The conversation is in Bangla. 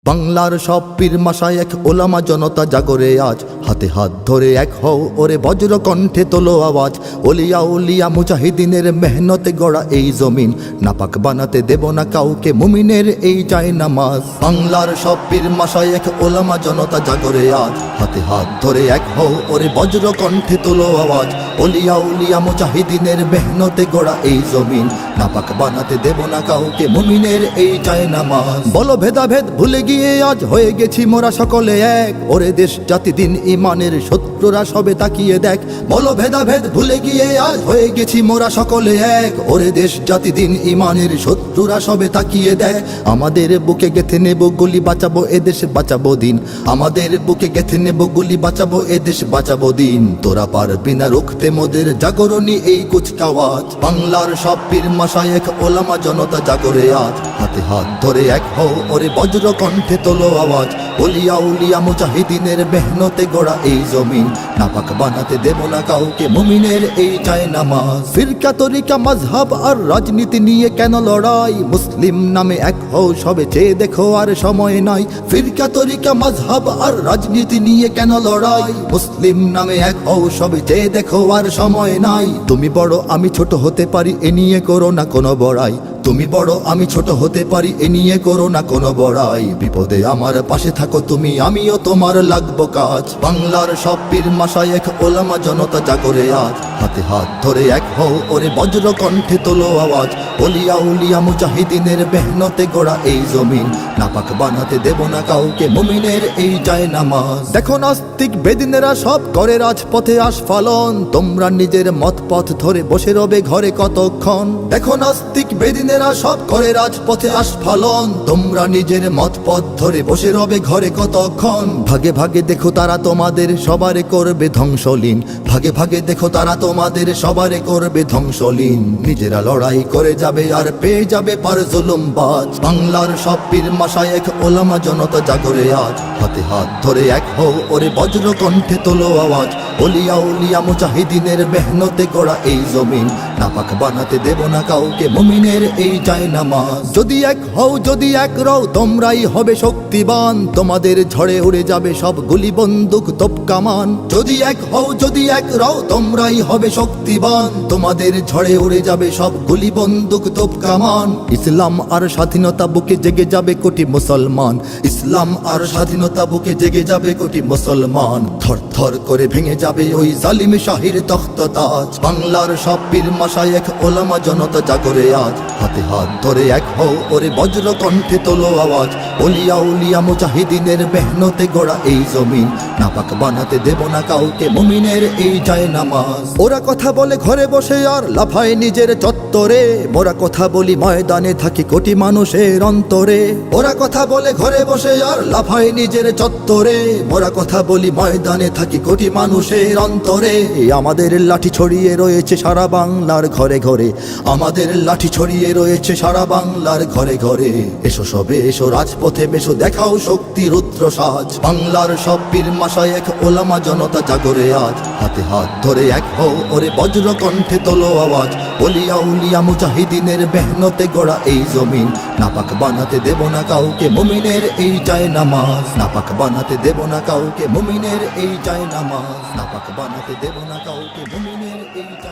বাংলার সব পীর মাশায়েখ ওলামা জনতা জাগরে আজ, হাতে হাত ধরে এক হও ওরে বজ্র কণ্ঠে তোলো আওয়াজ। ওলিয়া উলিয়া মুজাহিদিনের মেহনতে গড়া এই জমিন, নাপাক বানাতে দেব না কাউকে মুমিনের এই চায় নামাজ। বাংলার সব পীর মাশায়েখ ওলামা জনতা জাগরে আজ, হাতে হাত ধরে এক হও ওরে বজ্র কণ্ঠে তোলো আওয়াজ। ওলিয়া উলিয়া মুজাহিদিনের মেহনতে গড়া এই জমিন, নাপাক বানাতে দেব না কাউকে মুমিনের এই চায় নামাজ। বলো ভেদাভেদ ভুলে গিয়ে আজ হয়ে গেছি মোরা সকলে এক, ওরে দেশ জাতি দিন ইমানের শত্রুরা সবে তাকিয়ে দেখ। বলো ভেদাভেদ ভুলে গিয়ে আজ হয়ে গেছি মোরা সকলে এক, ওরে দেশ জাতি দিন ইমানের শত্রুরা সবে তাকিয়ে দেখ। আমাদের বুকে গেথে নেব গুলি, বাঁচাবো এদেশ বাঁচাবো দিন। আমাদের বুকে গেথে নেব গুলি, বাঁচাবো এদেশ বাঁচাবো দিন। তোরা পারবি না রুখতে মোদের জাগরণী এই কুচকাওয়াজ। বাংলার সব পীর মাশায়েখ ওলামা জনতা জাগরে আজ, হাতে হাত ধরে এক হও ওরে বজ্র কণ্ঠে তোলো আওয়াজ। ওলিয়া উলিয়া মুজাহিদিনের মেহনতে গড়া এই জমিন, নাপাক বানাতে দেব না কাউকে মুমিনের এই চায় নামাজ। ফিরকা তরিকা মাযহাব আর রাজনীতি নিয়ে কেন লড়াই, মুসলিম নামে এক হও সবে চেয়ে দেখো আর সময় নাই। ফিরকা তরিকা মাযহাব আর রাজনীতি নিয়ে কেন লড়াই, মুসলিম নামে এক হও সবে চেয়ে দেখো আর সময় নাই। তুমি বড় আমি ছোট হতে পারি এ নিয়ে করো না কোনো বড়াই, তুমি বড় আমি ছোট হতে পারি এ নিয়ে করো না কোনো বড়াই। বিপদে আমার পাশে থাকো তুমি, আমিও তোমার লাগবো কাজ। বাংলার সব পীর মাশায়েখ ওলামা জনতা জাগরে আজ, হাতে হাত ধরে এক হও ওরে বজ্র কণ্ঠে তোলো আওয়াজ। ওলিয়া উলিয়া মুজাহিদিনের মেহনতে গড়া এই জমিন, নাপাক বানাতে দেব না কাউকে মুমিনের এই চায় নামাজ। দেখো নাস্তিক বেদিনেরা সব করে রাজপথে আস্ফালন, তোমরা নিজের মত পথ ধরে বসে রবে ঘরে কতক্ষণ। দেখো নাস্তিক বেদিনেরা সব করে রাজপথে আস্ফালন, তোমরা নিজের মত পথ ধরে বসে রবে ঘরে কতক্ষণ। ভাগে ভাগে দেখো তারা তোমাদের সবারে করবে ধ্বংসলীন, ভাগে ভাগে দেখো তারা তোমাদের সবারে করবে ধ্বংসলীন। নিজেরা লড়াই করে যাবে আর পেয়ে যাবে পার জুলুমবাজ। বাংলার সব পীর মাশায়েখ ওলামা জনতা জাগরে আজ, হাতে হাত ধরে এক হও ওরে বজ্র কণ্ঠে তোলো আওয়াজ। ওলিয়া উলিয়া মুজাহিদিনের মেহনতে গড়া এই জমিন, নাপাক বানাতে দেব না কাউকে মুমিনের এই চায় নামাজ। যদি এক হও যদি এক রও তোমরাই হবে শক্তিবান, তোমাদের ঝড়ে উড়ে যাবে সব গুলি বন্দুক তোপ কামান। যদি এক হও যদি এক রও তোমরাই হবে শক্তিবান, তোমাদের ঝড়ে উড়ে যাবে সব গুলি বন্দুক তোপ কামান। ইসলাম আর স্বাধীনতা বুকে জেগে যাবে কোটি মুসলমান, ইসলাম আর স্বাধীনতা বুকে জেগে যাবে কোটি মুসলমান। থর থর করে ভেঙে যাবে ওই জালিম শাহির তখ্ততাজ। বাংলার সব পীর মাশায়েখ ওলামা জনতা জাগরে আজ, হাতে হাত ধরে এক হও ওরে বজ্র কণ্ঠে তোলো আওয়াজ। ওলিয়া উলিয়া মুজাহিদিনের মেহনতে গড়া এই জমিন, নাপাক বানাতে দেব না কাউকে মুমিনের এই চায় নামাজ। ওরা কথা বলে ঘরে বসে আর লাফায় নিজের চত্বরে, মোরা কথা বলি ময়দানে থাকি কোটি মানুষের অন্তরে। ওরা কথা বলে ঘরে বসে আর লাফায় নিজের চত্বরে, মোরা কথা বলি ময়দানে থাকি কোটি মানুষের অন্তরে। আমাদের লাঠি ছড়িয়ে রয়েছে সারা বাংলার ঘরে ঘরে, আমাদের লাঠি ছড়িয়ে রয়েছে সারা বাংলার ঘরে ঘরে। এসো সবে এসো রাজপথে বেশো দেখাও শক্তি রুদ্র সাজ। বাংলার সব পীর মাশায়েখ ওলামা জনতা জাগরে আজ, হাতে হাত ধরে এক হও ওরে বজ্র কণ্ঠে তোলো আওয়াজ। ওলিয়া উলিয়া মুজাহিদিনের মেহনতে গড়া এই জমিন, নাপাক বানাতে দেব না কাউকে মুমিনের এই চায় নামাজ। নাপাক বানাতে দেব না কাউকে মুমিনের এই চায় নামাজ, নাপাক বানাতে দেব না কাউকে মুমিনের এই চায়